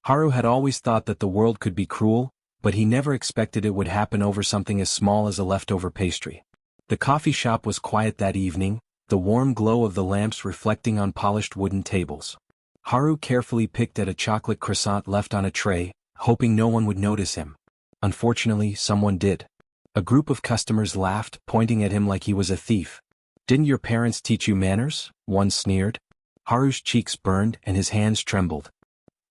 Haru had always thought that the world could be cruel, but he never expected it would happen over something as small as a leftover pastry. The coffee shop was quiet that evening, the warm glow of the lamps reflecting on polished wooden tables. Haru carefully picked at a chocolate croissant left on a tray, hoping no one would notice him. Unfortunately, someone did. A group of customers laughed, pointing at him like he was a thief. "Didn't your parents teach you manners?" one sneered. Haru's cheeks burned and his hands trembled.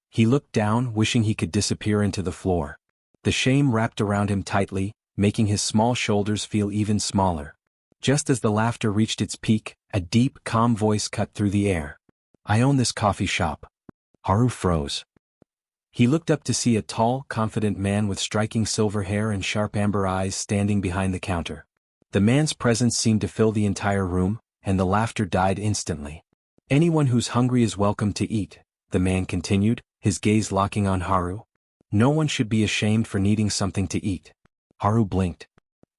He looked down, wishing he could disappear into the floor. The shame wrapped around him tightly, making his small shoulders feel even smaller. Just as the laughter reached its peak, a deep, calm voice cut through the air. "I own this coffee shop." Haru froze. He looked up to see a tall, confident man with striking silver hair and sharp amber eyes standing behind the counter. The man's presence seemed to fill the entire room, and the laughter died instantly. "Anyone who's hungry is welcome to eat," the man continued, his gaze locking on Haru. "No one should be ashamed for needing something to eat." Haru blinked.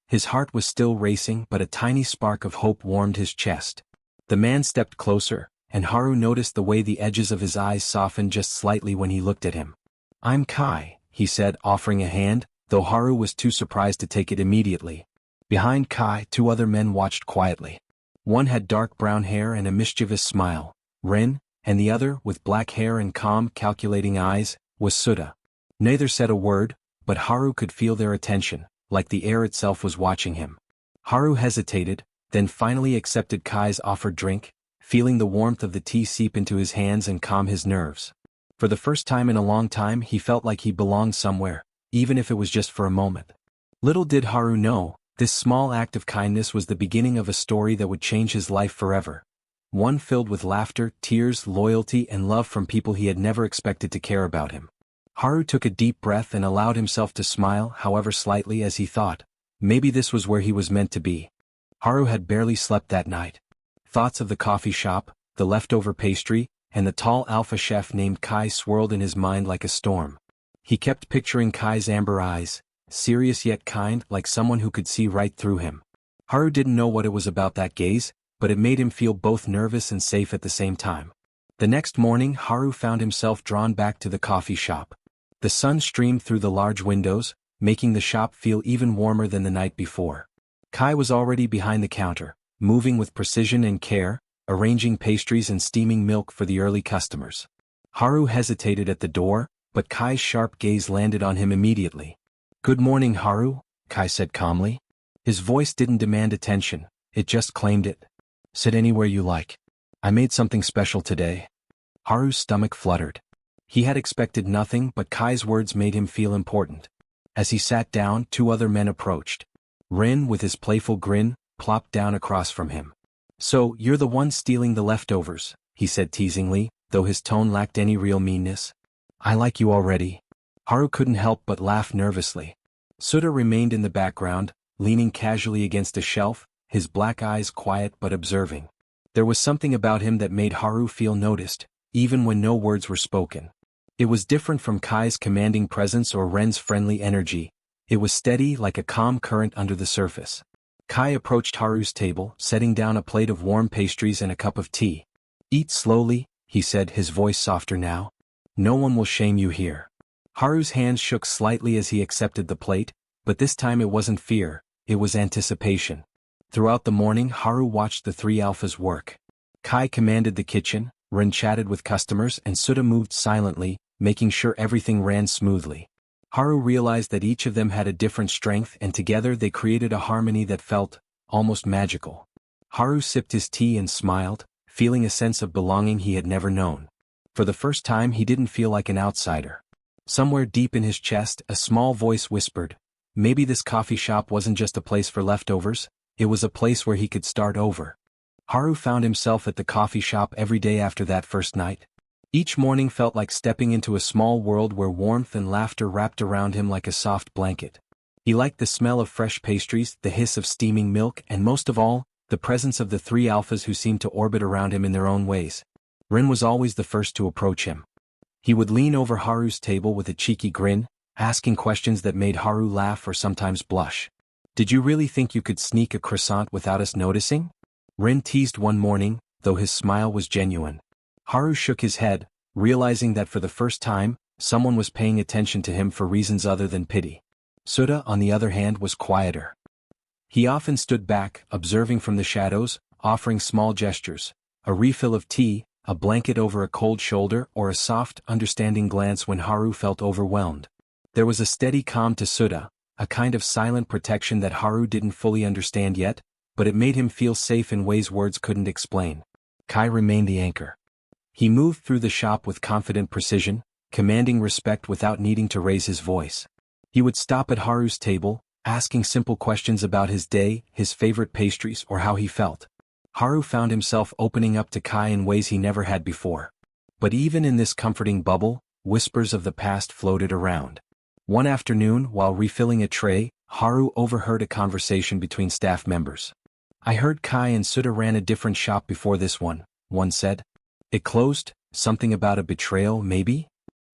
His heart was still racing, but a tiny spark of hope warmed his chest. The man stepped closer, and Haru noticed the way the edges of his eyes softened just slightly when he looked at him. "I'm Kai," he said, offering a hand, though Haru was too surprised to take it immediately. Behind Kai, two other men watched quietly. One had dark brown hair and a mischievous smile, Rin, and the other, with black hair and calm, calculating eyes, was Souta. Neither said a word, but Haru could feel their attention, like the air itself was watching him. Haru hesitated, then finally accepted Kai's offered drink, feeling the warmth of the tea seep into his hands and calm his nerves. For the first time in a long time he felt like he belonged somewhere, even if it was just for a moment. Little did Haru know, this small act of kindness was the beginning of a story that would change his life forever. One filled with laughter, tears, loyalty, and love from people he had never expected to care about him. Haru took a deep breath and allowed himself to smile, however slightly, as he thought, maybe this was where he was meant to be. Haru had barely slept that night. Thoughts of the coffee shop, the leftover pastry, and the tall alpha chef named Kai swirled in his mind like a storm. He kept picturing Kai's amber eyes, serious yet kind, like someone who could see right through him. Haru didn't know what it was about that gaze, but it made him feel both nervous and safe at the same time. The next morning, Haru found himself drawn back to the coffee shop. The sun streamed through the large windows, making the shop feel even warmer than the night before. Kai was already behind the counter, moving with precision and care, arranging pastries and steaming milk for the early customers. Haru hesitated at the door, but Kai's sharp gaze landed on him immediately. "Good morning, Haru," Kai said calmly. His voice didn't demand attention, it just claimed it. "Sit anywhere you like. I made something special today." Haru's stomach fluttered. He had expected nothing, but Kai's words made him feel important. As he sat down, two other men approached. Rin, with his playful grin, plopped down across from him. "So, you're the one stealing the leftovers," he said teasingly, though his tone lacked any real meanness. "I like you already." Haru couldn't help but laugh nervously. Souta remained in the background, leaning casually against a shelf, his black eyes quiet but observing. There was something about him that made Haru feel noticed, even when no words were spoken. It was different from Kai's commanding presence or Ren's friendly energy. It was steady, like a calm current under the surface. Kai approached Haru's table, setting down a plate of warm pastries and a cup of tea. "Eat slowly," he said, his voice softer now. "No one will shame you here." Haru's hands shook slightly as he accepted the plate, but this time it wasn't fear, it was anticipation. Throughout the morning, Haru watched the three alphas work. Kai commanded the kitchen, Ren chatted with customers, and Souta moved silently, making sure everything ran smoothly. Haru realized that each of them had a different strength, and together they created a harmony that felt almost magical. Haru sipped his tea and smiled, feeling a sense of belonging he had never known. For the first time he didn't feel like an outsider. Somewhere deep in his chest, a small voice whispered, maybe this coffee shop wasn't just a place for leftovers, it was a place where he could start over. Haru found himself at the coffee shop every day after that first night. Each morning felt like stepping into a small world where warmth and laughter wrapped around him like a soft blanket. He liked the smell of fresh pastries, the hiss of steaming milk, and most of all, the presence of the three alphas who seemed to orbit around him in their own ways. Rin was always the first to approach him. He would lean over Haru's table with a cheeky grin, asking questions that made Haru laugh or sometimes blush. "Did you really think you could sneak a croissant without us noticing?" Rin teased one morning, though his smile was genuine. Haru shook his head, realizing that for the first time, someone was paying attention to him for reasons other than pity. Souta, on the other hand, was quieter. He often stood back, observing from the shadows, offering small gestures, a refill of tea, a blanket over a cold shoulder, or a soft, understanding glance when Haru felt overwhelmed. There was a steady calm to Souta, a kind of silent protection that Haru didn't fully understand yet, but it made him feel safe in ways words couldn't explain. Kai remained the anchor. He moved through the shop with confident precision, commanding respect without needing to raise his voice. He would stop at Haru's table, asking simple questions about his day, his favorite pastries, or how he felt. Haru found himself opening up to Kai in ways he never had before. But even in this comforting bubble, whispers of the past floated around. One afternoon, while refilling a tray, Haru overheard a conversation between staff members. "I heard Kai and Souta ran a different shop before this one," one said. "It closed? Something about a betrayal, maybe?"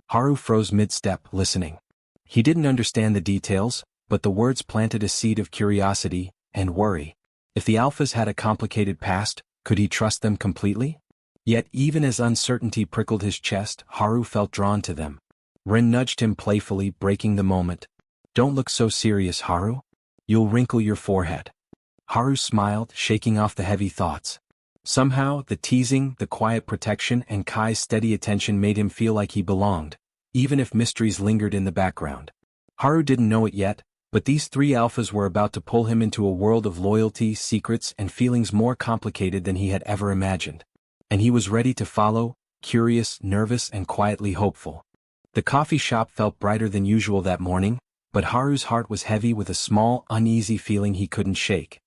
Haru froze mid-step, listening. He didn't understand the details, but the words planted a seed of curiosity and worry. If the Alphas had a complicated past, could he trust them completely? Yet even as uncertainty prickled his chest, Haru felt drawn to them. Ren nudged him playfully, breaking the moment. "Don't look so serious, Haru. You'll wrinkle your forehead." Haru smiled, shaking off the heavy thoughts. Somehow, the teasing, the quiet protection, and Kai's steady attention made him feel like he belonged, even if mysteries lingered in the background. Haru didn't know it yet, but these three Alphas were about to pull him into a world of loyalty, secrets, and feelings more complicated than he had ever imagined. And he was ready to follow, curious, nervous, and quietly hopeful. The coffee shop felt brighter than usual that morning, but Haru's heart was heavy with a small, uneasy feeling he couldn't shake.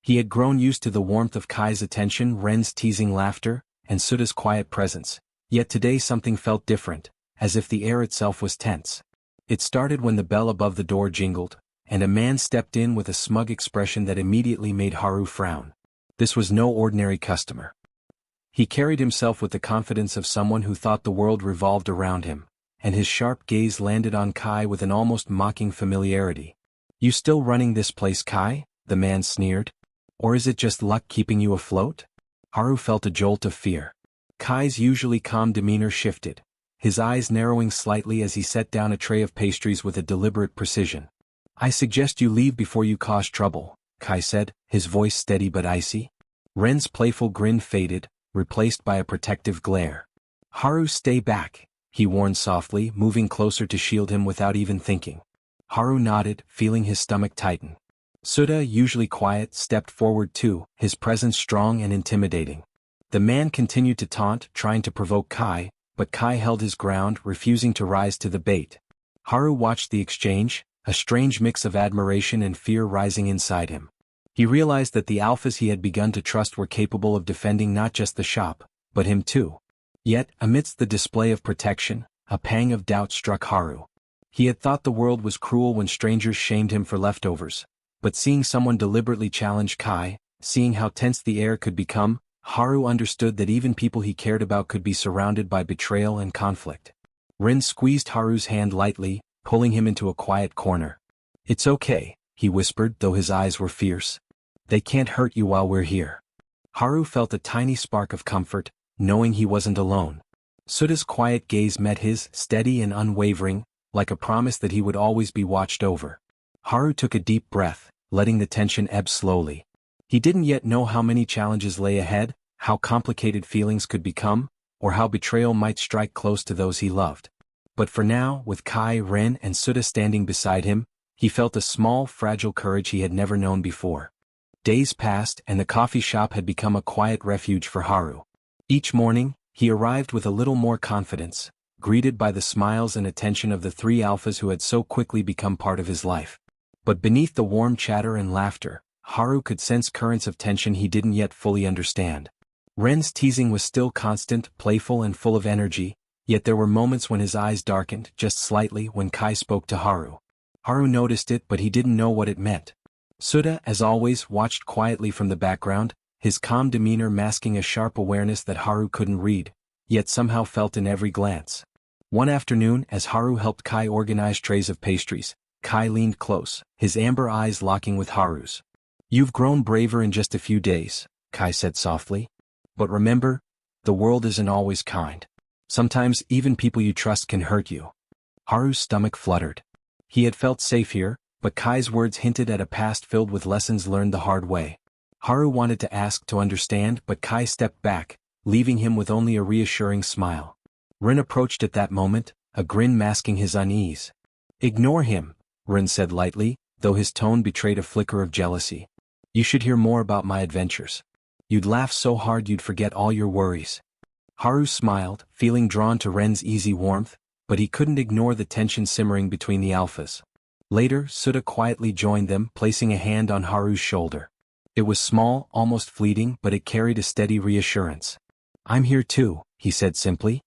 He had grown used to the warmth of Kai's attention, Ren's teasing laughter, and Souta's quiet presence, yet today something felt different, as if the air itself was tense. It started when the bell above the door jingled, and a man stepped in with a smug expression that immediately made Haru frown. This was no ordinary customer. He carried himself with the confidence of someone who thought the world revolved around him, and his sharp gaze landed on Kai with an almost mocking familiarity. "You still running this place, Kai?" the man sneered. "Or is it just luck keeping you afloat?" Haru felt a jolt of fear. Kai's usually calm demeanor shifted, his eyes narrowing slightly as he set down a tray of pastries with a deliberate precision. "I suggest you leave before you cause trouble," Kai said, his voice steady but icy. Ren's playful grin faded, replaced by a protective glare. "Haru, stay back," he warned softly, moving closer to shield him without even thinking. Haru nodded, feeling his stomach tighten. Souta, usually quiet, stepped forward too, his presence strong and intimidating. The man continued to taunt, trying to provoke Kai, but Kai held his ground, refusing to rise to the bait. Haru watched the exchange, a strange mix of admiration and fear rising inside him. He realized that the Alphas he had begun to trust were capable of defending not just the shop, but him too. Yet, amidst the display of protection, a pang of doubt struck Haru. He had thought the world was cruel when strangers shamed him for leftovers, but seeing someone deliberately challenge Kai, seeing how tense the air could become, Haru understood that even people he cared about could be surrounded by betrayal and conflict. Ren squeezed Haru's hand lightly, pulling him into a quiet corner. "It's okay," he whispered, though his eyes were fierce. "They can't hurt you while we're here." Haru felt a tiny spark of comfort, knowing he wasn't alone. Souta's quiet gaze met his, steady and unwavering, like a promise that he would always be watched over. Haru took a deep breath, letting the tension ebb slowly. He didn't yet know how many challenges lay ahead, how complicated feelings could become, or how betrayal might strike close to those he loved. But for now, with Kai, Ren, and Souta standing beside him, he felt a small, fragile courage he had never known before. Days passed, and the coffee shop had become a quiet refuge for Haru. Each morning, he arrived with a little more confidence, greeted by the smiles and attention of the three Alphas who had so quickly become part of his life. But beneath the warm chatter and laughter, Haru could sense currents of tension he didn't yet fully understand. Ren's teasing was still constant, playful and full of energy, yet there were moments when his eyes darkened, just slightly, when Kai spoke to Haru. Haru noticed it, but he didn't know what it meant. Souta, as always, watched quietly from the background, his calm demeanor masking a sharp awareness that Haru couldn't read, yet somehow felt in every glance. One afternoon, as Haru helped Kai organize trays of pastries, Kai leaned close, his amber eyes locking with Haru's. "You've grown braver in just a few days," Kai said softly. "But remember, the world isn't always kind. Sometimes even people you trust can hurt you. Haru's stomach fluttered. He had felt safe here, but Kai's words hinted at a past filled with lessons learned the hard way. Haru wanted to ask to understand, but Kai stepped back, leaving him with only a reassuring smile. Rin approached at that moment, a grin masking his unease. "Ignore him," Rin said lightly, though his tone betrayed a flicker of jealousy. "You should hear more about my adventures. You'd laugh so hard you'd forget all your worries." Haru smiled, feeling drawn to Ren's easy warmth, but he couldn't ignore the tension simmering between the alphas. Later, Souta quietly joined them, placing a hand on Haru's shoulder. It was small, almost fleeting, but it carried a steady reassurance. "I'm here too," he said simply.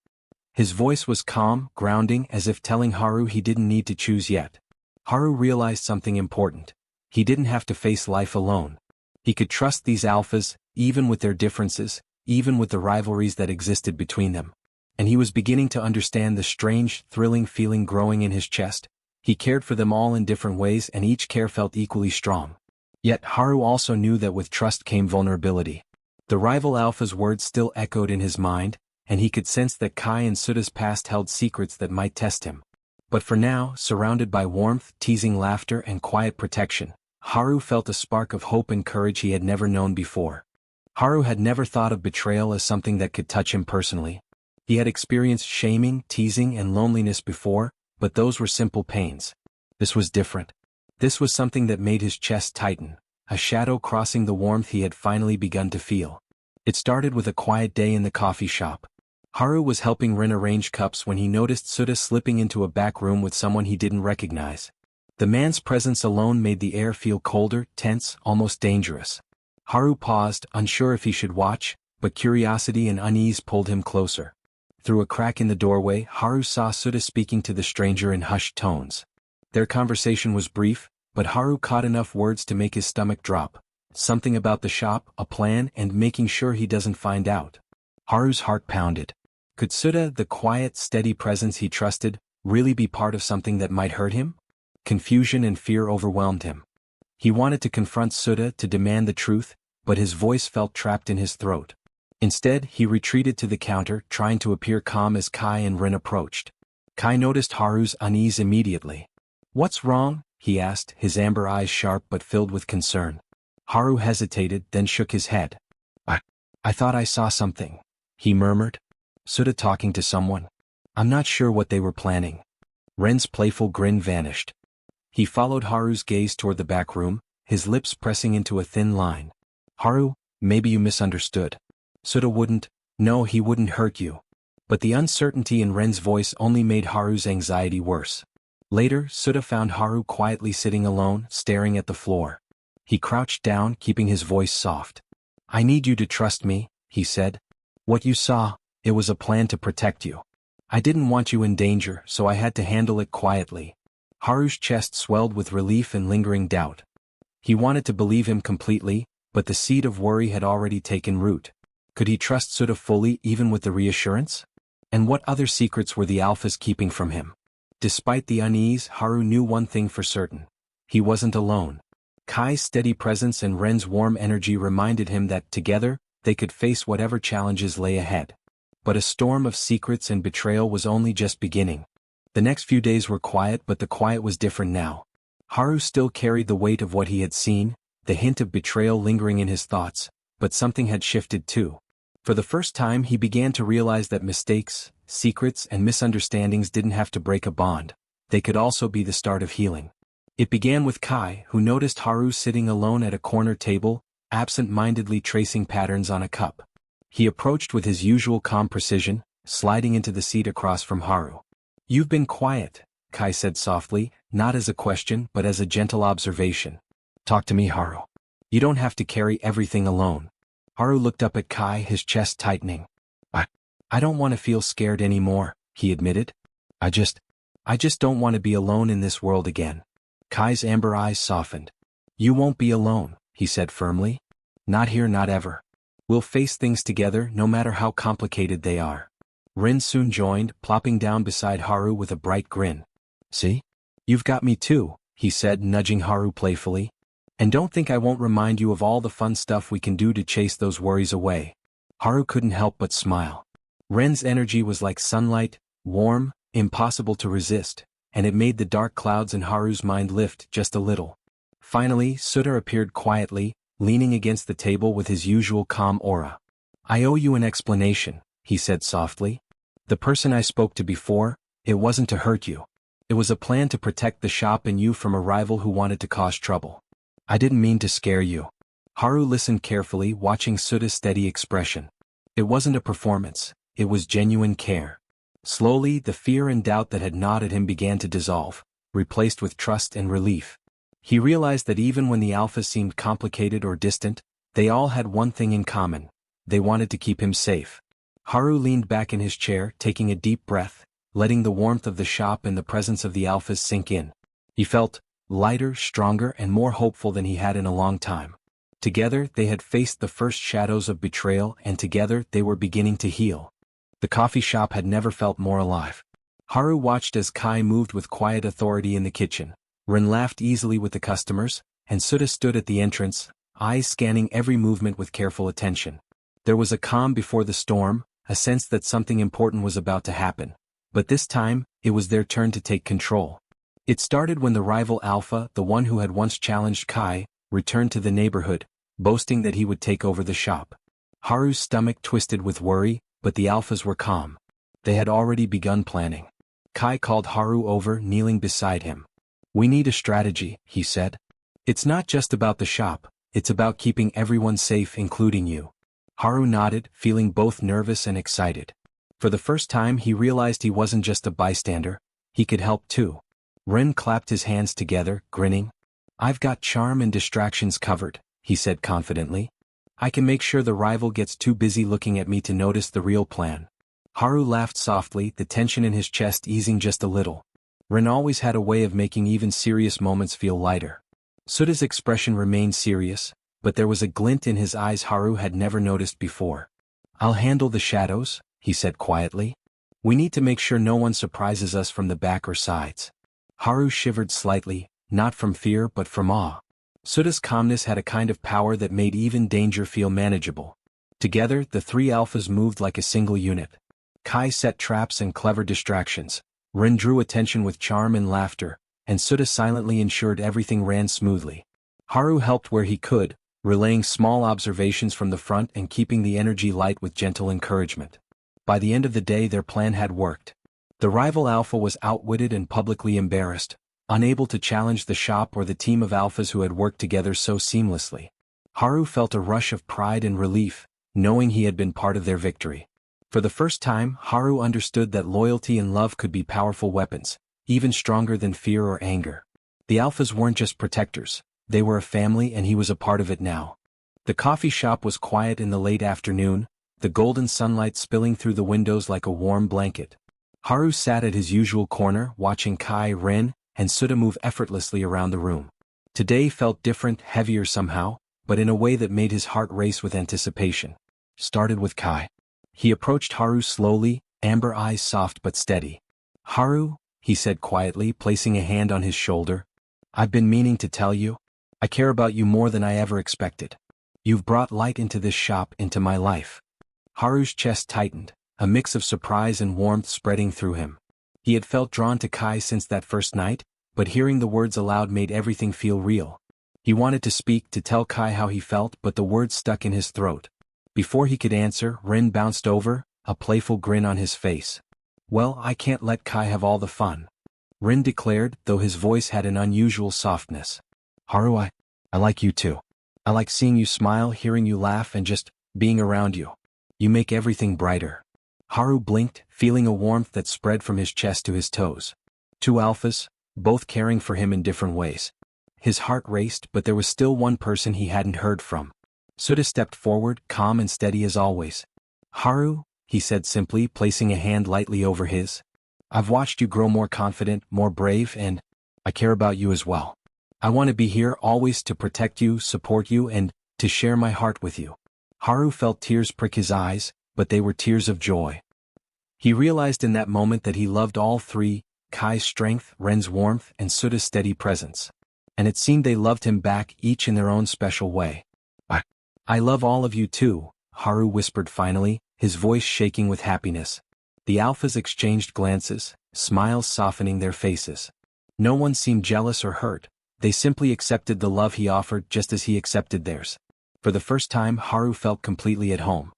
His voice was calm, grounding, as if telling Haru he didn't need to choose yet. Haru realized something important. He didn't have to face life alone. He could trust these alphas, even with their differences, even with the rivalries that existed between them. And he was beginning to understand the strange, thrilling feeling growing in his chest. He cared for them all in different ways, and each care felt equally strong. Yet Haru also knew that with trust came vulnerability. The rival alpha's words still echoed in his mind, and he could sense that Kai and Souta's past held secrets that might test him. But for now, surrounded by warmth, teasing laughter, and quiet protection, Haru felt a spark of hope and courage he had never known before. Haru had never thought of betrayal as something that could touch him personally. He had experienced shaming, teasing, and loneliness before, but those were simple pains. This was different. This was something that made his chest tighten, a shadow crossing the warmth he had finally begun to feel. It started with a quiet day in the coffee shop. Haru was helping Rin arrange cups when he noticed Souta slipping into a back room with someone he didn't recognize. The man's presence alone made the air feel colder, tense, almost dangerous. Haru paused, unsure if he should watch, but curiosity and unease pulled him closer. Through a crack in the doorway, Haru saw Souta speaking to the stranger in hushed tones. Their conversation was brief, but Haru caught enough words to make his stomach drop. Something about the shop, a plan, and making sure he doesn't find out. Haru's heart pounded. Could Souta, the quiet, steady presence he trusted, really be part of something that might hurt him? Confusion and fear overwhelmed him. He wanted to confront Souta to demand the truth, but his voice felt trapped in his throat. Instead, he retreated to the counter, trying to appear calm as Kai and Rin approached. Kai noticed Haru's unease immediately. "What's wrong?" he asked, his amber eyes sharp but filled with concern. Haru hesitated, then shook his head. I thought I saw something," he murmured. "Souta talking to someone. I'm not sure what they were planning." Ren's playful grin vanished. He followed Haru's gaze toward the back room, his lips pressing into a thin line. "Haru, maybe you misunderstood. Souta wouldn't, no, he wouldn't hurt you." But the uncertainty in Ren's voice only made Haru's anxiety worse. Later, Souta found Haru quietly sitting alone, staring at the floor. He crouched down, keeping his voice soft. "I need you to trust me," he said. "What you saw, it was a plan to protect you. I didn't want you in danger, so I had to handle it quietly." Haru's chest swelled with relief and lingering doubt. He wanted to believe him completely, but the seed of worry had already taken root. Could he trust Souta fully even with the reassurance? And what other secrets were the alphas keeping from him? Despite the unease, Haru knew one thing for certain. He wasn't alone. Kai's steady presence and Ren's warm energy reminded him that, together, they could face whatever challenges lay ahead. But a storm of secrets and betrayal was only just beginning. The next few days were quiet, but the quiet was different now. Haru still carried the weight of what he had seen, the hint of betrayal lingering in his thoughts, but something had shifted too. For the first time he began to realize that mistakes, secrets, and misunderstandings didn't have to break a bond. They could also be the start of healing. It began with Kai, who noticed Haru sitting alone at a corner table, absent-mindedly tracing patterns on a cup. He approached with his usual calm precision, sliding into the seat across from Haru. "You've been quiet," Kai said softly, not as a question but as a gentle observation. "Talk to me, Haru. You don't have to carry everything alone." Haru looked up at Kai, his chest tightening. I don't want to feel scared anymore," he admitted. I just don't want to be alone in this world again." Kai's amber eyes softened. "You won't be alone," he said firmly. "Not here, not ever. We'll face things together, no matter how complicated they are." Rin soon joined, plopping down beside Haru with a bright grin. "See? You've got me too," he said, nudging Haru playfully. "And don't think I won't remind you of all the fun stuff we can do to chase those worries away." Haru couldn't help but smile. Ren's energy was like sunlight, warm, impossible to resist, and it made the dark clouds in Haru's mind lift just a little. Finally, Souta appeared quietly, leaning against the table with his usual calm aura. "I owe you an explanation," he said softly. "The person I spoke to before, it wasn't to hurt you. It was a plan to protect the shop and you from a rival who wanted to cause trouble. I didn't mean to scare you." Haru listened carefully, watching Souta's steady expression. It wasn't a performance, it was genuine care. Slowly, the fear and doubt that had gnawed at him began to dissolve, replaced with trust and relief. He realized that even when the alphas seemed complicated or distant, they all had one thing in common: they wanted to keep him safe. Haru leaned back in his chair, taking a deep breath, letting the warmth of the shop and the presence of the alphas sink in. He felt lighter, stronger, and more hopeful than he had in a long time. Together, they had faced the first shadows of betrayal, and together they were beginning to heal. The coffee shop had never felt more alive. Haru watched as Kai moved with quiet authority in the kitchen. Ren laughed easily with the customers, and Souta stood at the entrance, eyes scanning every movement with careful attention. There was a calm before the storm, a sense that something important was about to happen. But this time, it was their turn to take control. It started when the rival Alpha, the one who had once challenged Kai, returned to the neighborhood, boasting that he would take over the shop. Haru's stomach twisted with worry, but the Alphas were calm. They had already begun planning. Kai called Haru over, kneeling beside him. "We need a strategy," he said. "It's not just about the shop, it's about keeping everyone safe, including you." Haru nodded, feeling both nervous and excited. For the first time he realized he wasn't just a bystander, he could help too. Ren clapped his hands together, grinning. "I've got charm and distractions covered," he said confidently. "I can make sure the rival gets too busy looking at me to notice the real plan." Haru laughed softly, the tension in his chest easing just a little. Ren always had a way of making even serious moments feel lighter. Souta's expression remained serious, but there was a glint in his eyes Haru had never noticed before. "I'll handle the shadows," he said quietly. "We need to make sure no one surprises us from the back or sides." Haru shivered slightly, not from fear but from awe. Souta's calmness had a kind of power that made even danger feel manageable. Together, the three alphas moved like a single unit. Kai set traps and clever distractions. Ren drew attention with charm and laughter, and Souta silently ensured everything ran smoothly. Haru helped where he could, relaying small observations from the front and keeping the energy light with gentle encouragement. By the end of the day their plan had worked. The rival alpha was outwitted and publicly embarrassed, unable to challenge the shop or the team of alphas who had worked together so seamlessly. Haru felt a rush of pride and relief, knowing he had been part of their victory. For the first time, Haru understood that loyalty and love could be powerful weapons, even stronger than fear or anger. The alphas weren't just protectors, they were a family and he was a part of it now. The coffee shop was quiet in the late afternoon, the golden sunlight spilling through the windows like a warm blanket. Haru sat at his usual corner, watching Kai, Ren, and Souta move effortlessly around the room. Today felt different, heavier somehow, but in a way that made his heart race with anticipation. Started with Kai. He approached Haru slowly, amber eyes soft but steady. "Haru," he said quietly, placing a hand on his shoulder. "I've been meaning to tell you. I care about you more than I ever expected. You've brought light into this shop, into my life." Haru's chest tightened, a mix of surprise and warmth spreading through him. He had felt drawn to Kai since that first night, but hearing the words aloud made everything feel real. He wanted to speak, to tell Kai how he felt, but the words stuck in his throat. Before he could answer, Ren bounced over, a playful grin on his face. "Well, I can't let Kai have all the fun," Ren declared, though his voice had an unusual softness. "Haru, I like you too. I like seeing you smile, hearing you laugh, and just being around you. You make everything brighter." Haru blinked, feeling a warmth that spread from his chest to his toes. Two alphas, both caring for him in different ways. His heart raced, but there was still one person he hadn't heard from. Souta stepped forward, calm and steady as always. "Haru," he said simply, placing a hand lightly over his. "I've watched you grow more confident, more brave, and I care about you as well. I want to be here always to protect you, support you, and to share my heart with you." Haru felt tears prick his eyes, but they were tears of joy. He realized in that moment that he loved all three, Kai's strength, Ren's warmth, and Souta's steady presence. And it seemed they loved him back, each in their own special way. I love all of you too," Haru whispered finally, his voice shaking with happiness. The alphas exchanged glances, smiles softening their faces. No one seemed jealous or hurt, they simply accepted the love he offered just as he accepted theirs. For the first time Haru felt completely at home.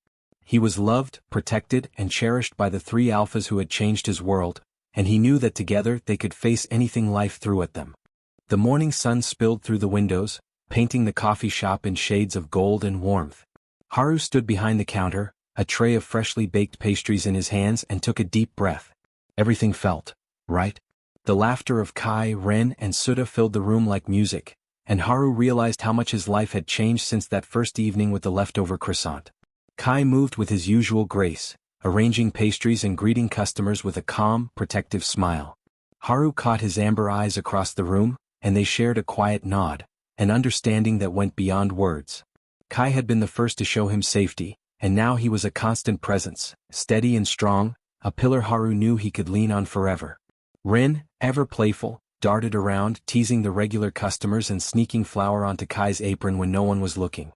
He was loved, protected, and cherished by the three alphas who had changed his world, and he knew that together they could face anything life threw at them. The morning sun spilled through the windows, painting the coffee shop in shades of gold and warmth. Haru stood behind the counter, a tray of freshly baked pastries in his hands, and took a deep breath. Everything felt right. The laughter of Kai, Ren, and Souta filled the room like music, and Haru realized how much his life had changed since that first evening with the leftover croissant. Kai moved with his usual grace, arranging pastries and greeting customers with a calm, protective smile. Haru caught his amber eyes across the room, and they shared a quiet nod, an understanding that went beyond words. Kai had been the first to show him safety, and now he was a constant presence, steady and strong, a pillar Haru knew he could lean on forever. Ren, ever playful, darted around, teasing the regular customers and sneaking flour onto Kai's apron when no one was looking.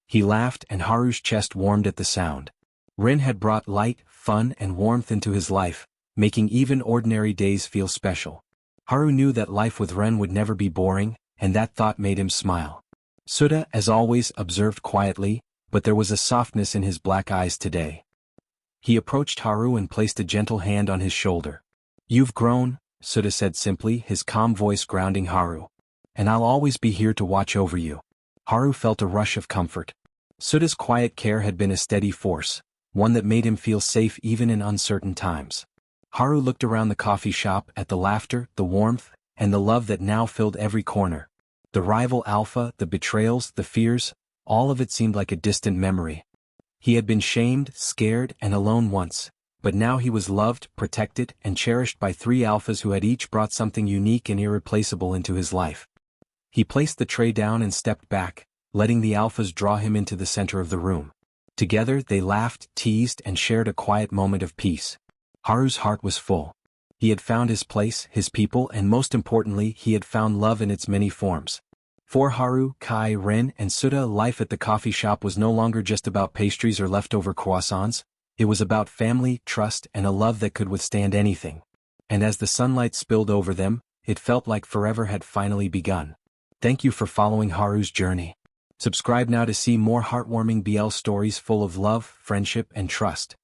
He laughed and Haru's chest warmed at the sound. Ren had brought light, fun, and warmth into his life, making even ordinary days feel special. Haru knew that life with Ren would never be boring, and that thought made him smile. Souta, as always, observed quietly, but there was a softness in his black eyes today. He approached Haru and placed a gentle hand on his shoulder. "You've grown," Souta said simply, his calm voice grounding Haru. "And I'll always be here to watch over you." Haru felt a rush of comfort. Souta's quiet care had been a steady force, one that made him feel safe even in uncertain times. Haru looked around the coffee shop at the laughter, the warmth, and the love that now filled every corner. The rival alpha, the betrayals, the fears, all of it seemed like a distant memory. He had been shamed, scared, and alone once, but now he was loved, protected, and cherished by three alphas who had each brought something unique and irreplaceable into his life. He placed the tray down and stepped back, letting the alphas draw him into the center of the room. Together they laughed, teased, and shared a quiet moment of peace. Haru's heart was full. He had found his place, his people, and most importantly, he had found love in its many forms. For Haru, Kai, Ren, and Souta, life at the coffee shop was no longer just about pastries or leftover croissants. It was about family, trust, and a love that could withstand anything. And as the sunlight spilled over them, it felt like forever had finally begun. Thank you for following Haru's journey. Subscribe now to see more heartwarming BL stories full of love, friendship, and trust.